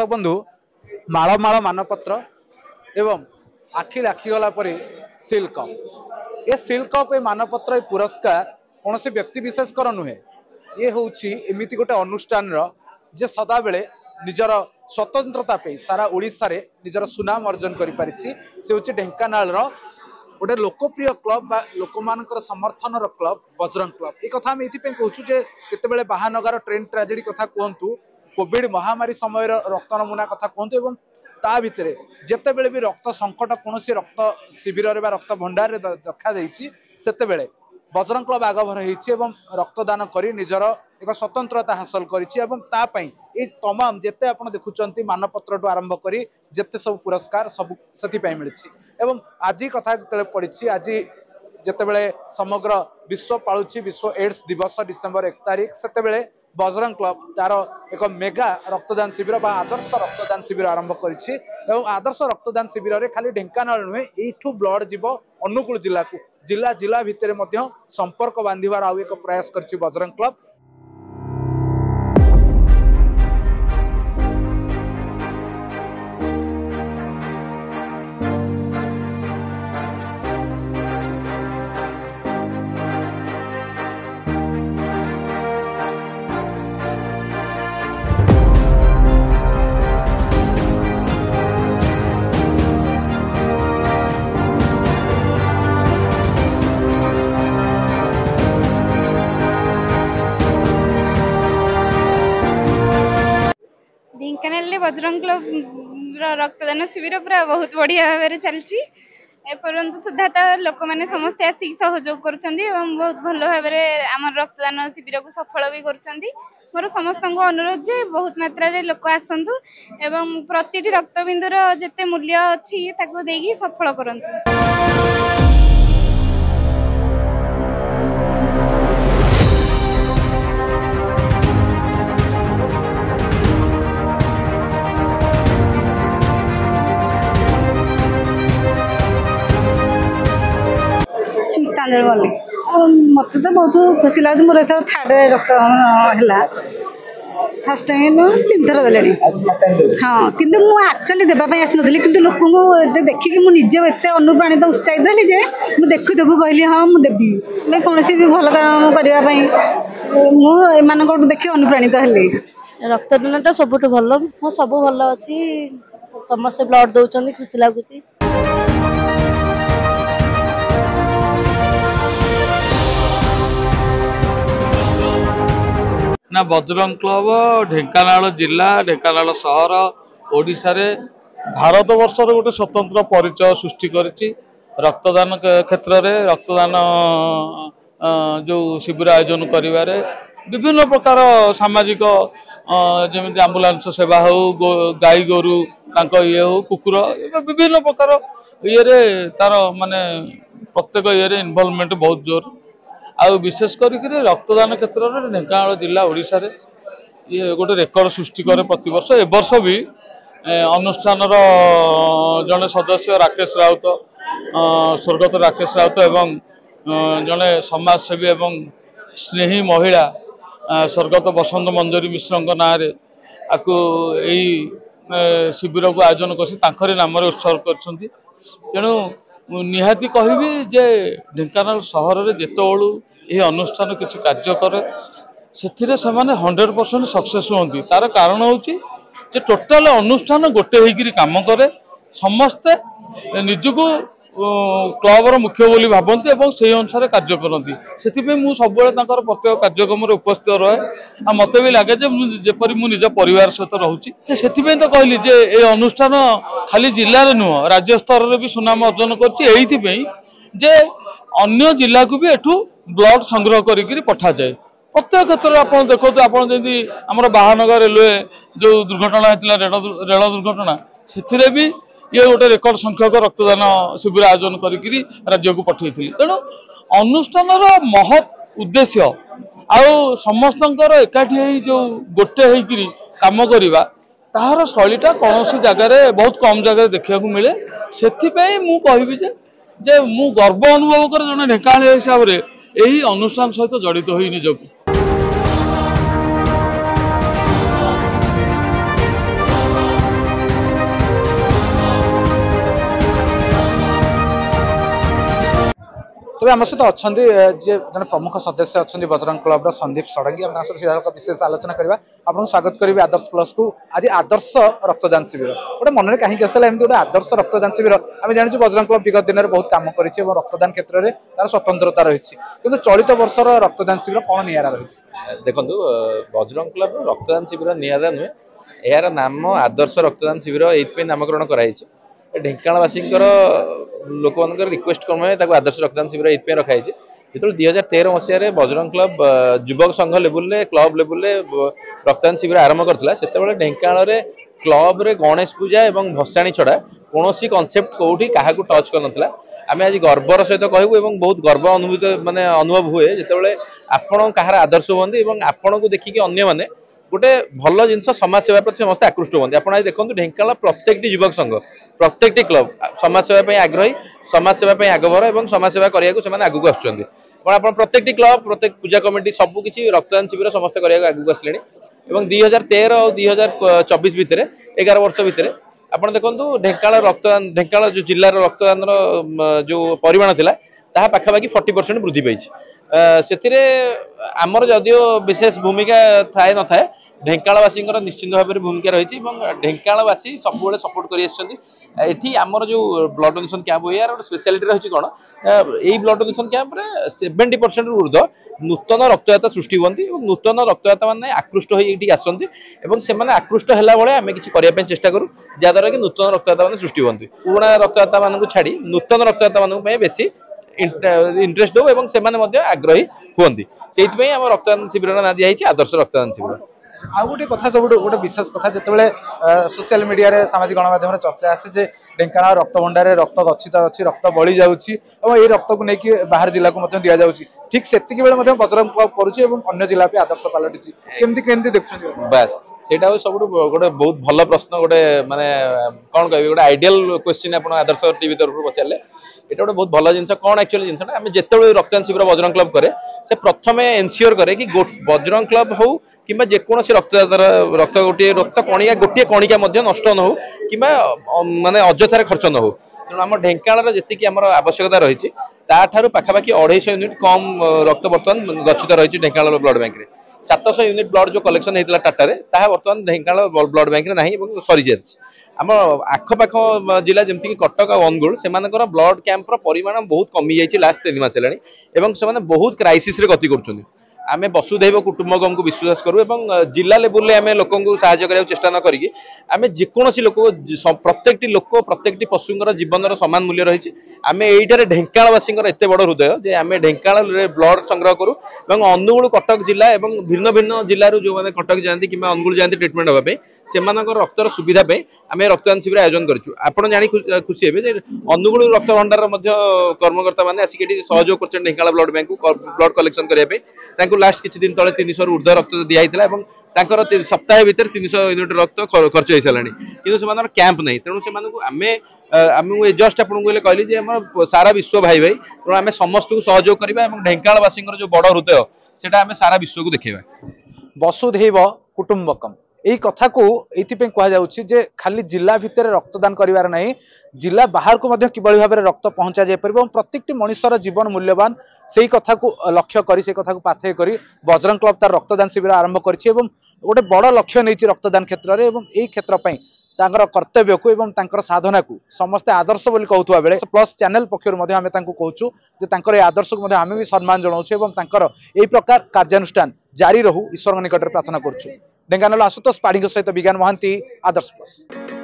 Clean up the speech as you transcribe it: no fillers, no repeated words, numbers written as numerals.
दर्शक बंधु माल माल मानपत्र एवं आखिल आखिगला सिल कप ए सिल कप ए मानपत्र पुरस्कार कौन से व्यक्ति विशेषकर नुहे ये हूँ एमती गोटे अनुष्ठान जे सदा बेले निजर स्वतंत्रता पे सारा ओडिशा रे निजर सुनाम अर्जन कर ढेंकानाल गोटे लोकप्रिय क्लब बा लोक मानकर समर्थन क्लब बजरंग क्लब। एक आम ये कहूँ केतबेले बाहानगर ट्रेन ट्राजेडी कथा कहतु कोविड महामारी समय रक्त नमूना कथा कहतु एवं ता भितर जितेबले भी रक्त संकट कौन रक्त शिविर रक्त भंडार देखा देते बजरंग क्लब आगभर एवं रक्तदान कर निजर एक स्वतंत्रता हासिल कर तमाम जिते आप देखुं मानपत्र टू आरंभ कर जिते सब पुरस्कार सब से मिली आज कथा पड़ी आज जितेबले समग्र विश्व पालुची विश्व एड्स दिवस डिसेम्बर 1 तारिख से बजरंग क्लब तार एक मेगा रक्तदान शिविर बा आदर्श रक्तदान शिविर आरंभ कर आदर्श रक्तदान शिविर में खाली ढेंकानाल नुहे यू ब्लड जीव अनुगुल जिला को जिला जिला भितर संपर्क बांधिबार आउ एक प्रयास कर बजरंग क्लब। ढेंकानाल बजरंग क्लब रक्तदान शिविर पूरा बहुत बढ़िया भाव चलती एपर्यंत सुधा तो लोक मैंने समस्ते आसिक सहयोग कर बहुत भल भाव आम रक्तदान शिविर को सफल भी कर मोर समस्त अनुरोध जे बहुत मात्रा रे लोक आसतु एवं प्रति रक्तबिंदुर जिते मूल्य अच्छी देकी सफल करंतु। सीतांजलि मल्लिक मत तो बहुत खुशी लगे मोर एथर थर्ड रक्त है फास्ट टाइम 3 थर देले हाँ किंतु मु एक्चुअली देवाई आसी नी कि लोक देखिकी मुझे एत अनुप्राणित उत्साहित हेली जे मुझे देखु देखु कहली हाँ मुझे देवी मैं कौन भी भल काम करने मुझे देखिए अनुप्राणित हेली रक्तदान टा सब भल सब भल अच्छी समस्ते ब्लड दौरान खुशी लगुच। ना बजरंग क्लब ढेंकानाल जिला ढेंकानाल सहर ओडिशा रे भारत वर्षर गोटे स्वतंत्र परिचय सृष्टि करिछि रक्तदान क्षेत्र में रक्तदान जो शिविर आयोजन करिवारे विभिन्न प्रकार सामाजिक जमी आम्बुलांस सेवा हो गाई गोरु ये हो कुकुर विभिन्न प्रकार ये तार माने प्रत्येक ये इनवॉल्वमेंट बहुत जोर आ विशेष करके रक्तदान क्षेत्र में ढेंकानाल जिला ओडिशा रे ये गोटे रेकर्ड सृष्टि करे प्रति वर्ष ए वर्ष भी अनुष्ठान जड़े सदस्य राकेश राउत स्वर्गत राकेश राउत एवं जड़े समाजसेवी एवं स्नेही महिला स्वर्गत बसंत मंजरी मिश्र ना शिविर को आयोजन कर नाम उत्सर्ग कर तेणु निहाती कहबी जे ढेंकानाल सहर में जितेबू ये अनुष्ठान किसी कार्य करे से 100% सक्सेस होती तार कारण हूँ टोटाल अनुष्ठान गोटे होकर काम करे समस्ते निजको क्लबर मुख्य बोली भावती और से अनुसार कार्य करती से सब प्रत्येक कार्यक्रम उपस्थित रहे मत भी लगे जेपरी निज परिवार सहित रोचे से तो कहली जे ये अनुष्ठान खाली जिले में नुह राज्य स्तर में भी सुनाम अर्जन कर अन्य जिला को भी एठू ब्लड संग्रह करी पठा जाए प्रत्येक क्षेत्र में आप देखो आप आम बाहानगर रेलवे जो दुर्घटना होता रेल दुर्घटना से भी ये गोटे रेकर्ड संख्यक रक्तदान शिविर आयोजन करी राज्य को पठे तेणु अनुष्ठान महत् उद्देश्य आउ समस्त एकाठी जो गोटे होकर कम करवा तार शैलीटा कौन जगार बहुत कम जगह देखा मिले से कहबी जे मु गर्व अनुभव कर जड़े ढेंकानाल हिसाब से यही अनुष्ठान सहित जड़ित हो निजक। तेज आम सहित अच्छा जे जन प्रमुख सदस्य अच्छा बजरंग क्लब संदीप षडंगी सहित विशेष आलोचना करवा आपको स्वागत करेंगे आदर्श प्लस को। आज आदर्श रक्तदान शिविर गोटे मन में कहीं आसाला एमती गोटे आदर्श रक्तदान शिविर आम जानूँ बजरंग क्लब विगत दिन में बहुत कम कर रक्तदान क्षेत्र में तार स्वतंत्रता रही कि चलित वर्षर रक्तदान शिविर कौन निरा रही देखो बजरंग क्लब रक्तदान शिविर निरा नुहे यार नाम आदर्श रक्तदान शिविर ये नामकरण कराई ढेंकाणवासी लोक मान रिक्वेस्ट क्रम आदर्श रक्तदान शिविर ये रखाई जो 2013 मसीह बजरंग क्लब युवक संघ लेवल क्लब लेवल रक्तदान शिविर आरंभ करता से ढेंकाण क्लब रे गणेश पूजा और भसाणी छड़ा कौन कनसेप्ट कौटी क्या टच कर आम आज गर्वर सहित कहूँ बहुत गर्व अनुभूत माने अनुभव हुए जिते आपण कहार आदर्श हुए आपण को देखिक अन्य माने गोटे भल जिन समाज सेवा प्रति समस्त आकृष्ट होती आप देखो ढेंकाण प्रत्येक युवक संघ प्रत्येक क्लब समाज सेवा आग्रही समाज सेवा आगभर और समाज सेवा करने को आगू आस प्रत्येक क्लब प्रत्येक पूजा कमिटी सबकि रक्तदान शिविर समस्त करने आगू आसले 2013 और 2024 भितर 11 वर्ष भितर आप देखो ढेंकाण रक्तदान ढेंकाण जो जिलार रक्तदान जो परिमाण था ताहा पाखापाखि 40% वृद्धि पाई आमर जदियो विशेष भूमिका थाए न थाए ढेंकाणवासी निश्चित भाव में भूमिका रही ढेंकाणवासी सब सपोर्ट कर आमर जो ब्लड डोनेशन कैंप हुए यार स्पेशलिटी रही कौन यही ब्लड डोनेशन कैंप 70% ऊर्ध नूतन रक्तदाता सृष्टि हुई नूतन रक्तदाता मैंने आकृष्ट होती आसती से आकृष्ट है भाई आम किसी करने चेष्टा करूँ जहाद्वारा कि नूतन रक्तदाता मैंने सृष्टि हुई पुराणा रक्तदाता मानू छाड़ी नूतन रक्तदाता मानक बेसी इंटरेस्ट दो और से आग्रही हुई से रक्तदान शिविर ना दिखाई आदर्श रक्तदान शिविर आउ गोटे कथा सब गोटे विशेष कथा जिते सोशल मीडिया रे सामाजिक गणमाध्यम चर्चा आसे जे ढेंकाण रक्त भंडार रक्त गच्छित अच्छी रक्त बड़ी जाऊँगी और ये रक्त को लेकिन बाहर जिला को दि जाऊँगी ठीक से बजरंग क्लब कर जिला पे आदर्श पलटि केमती देखुं बास सेटा सब गोटे बहुत भल प्रश्न गोटे माने कौन कह गोटे आइडियल क्वेश्चन आप आदर्श टीवी तरफ पचारे ये गोटे बहुत भल जिन कौन एक्चुअली जिनसा आम जिते रक्तदान शिविर बजरंग क्लब करे से प्रथम एनश्योर करे कि बजरंग क्लब हो कि जेकोसी रक्तदातार रक्त गोटे रक्त कणिका गोटे कणिका नष्ट न हो कि माने अଯଥାରେ खर्च न हो तेणु आम ढेंकाण जी आम आवश्यकता रही पाखापाखि 250 यूनिट कम रक्त बर्तमान गच्छित रही ढेंकाण ब्लड बैंक में 700 यूनिट ब्लड जो कलेक्शन होता टाटा बर्तमान ढेंकाण ब्लड बैंक में ना सरी जाए आम आखपाख जिला जमीक कटक और अनुगुल से ब्लड कैंपर परिमाण बहुत कमी जाइए लास्ट 3 मास है बहुत क्राइसिस गति कर आम वसुधैव कुटुंबकम को विश्वास करूँ और जिला लेवल आम लोक साहय चेष्टा न करी आम जेकोसी लोक प्रत्येक लोक प्रत्येक पशुर जीवन सामान मूल्य रही आम ये ढेंकाणवासी एत बड़ हृदय जे आम ढेंकाण ब्लड संग्रह करूँ और अनुगुल कटक जिला और भिन्न भिन्न जिलूर जो मैंने कटक जाती कि अनुगुल जाती ट्रिटमेंट हाँपे से रक्तर सुविधा आम रक्तदान शिविर आयोजन करूँ जानी खुशी हे अनुगुल रक्त भंडार कर्मकर्ता मैंने आसिक सहयोग कर ढेंकाण ब्लड बैंक को ब्लड कलेक्शन करने लास्ट किसी दिन तले 300 ऊर्ध्व रक्त दिखाई सप्ताह भितर 300 यूनिट रक्त खर्च हो सारा कि कैंप नहीं तेणु से आम जस्ट आपको कहली सारा विश्व भाई भाई तेणु आम समस्त को सहयोग करवा ढेंकाणवासी जो बड़ हृदय से सारा विश्व को देखा वसुधैव कुटुंबकम यही कथा को ये कहुच्छे जे खाली जिला भितर रक्तदान करार नहीं जिला बाहर को किभली भाव में रक्त पहुंचा जाए प्रत्येक मनुष्यर जीवन मूल्यवान से कथा को लक्ष्य करी से कथा को पाथेय करी बजरंग क्लब तार रक्तदान शिविर आरंभ करिछि एवं गोटे बड़ लक्ष्य नहीं रक्तदान क्षेत्र में एवं यही क्षेत्र पर तांकर कर्तव्य को एवं तांकर साधना को समस्ते आदर्श बोली कहूथुवा बेले प्लस चैनल पक्षर आम कहूँ जे तांकर आदर्श को आम भी सम्मान जनाऊँ एवं तांकर यही प्रकार कार्यानुष्ठान जारी रहू ईश्वर निकट प्रार्थना करुँ ढेंकानाल आशुतोष पाढ़ी सहित विज्ञान महांती आदर्श प्लस।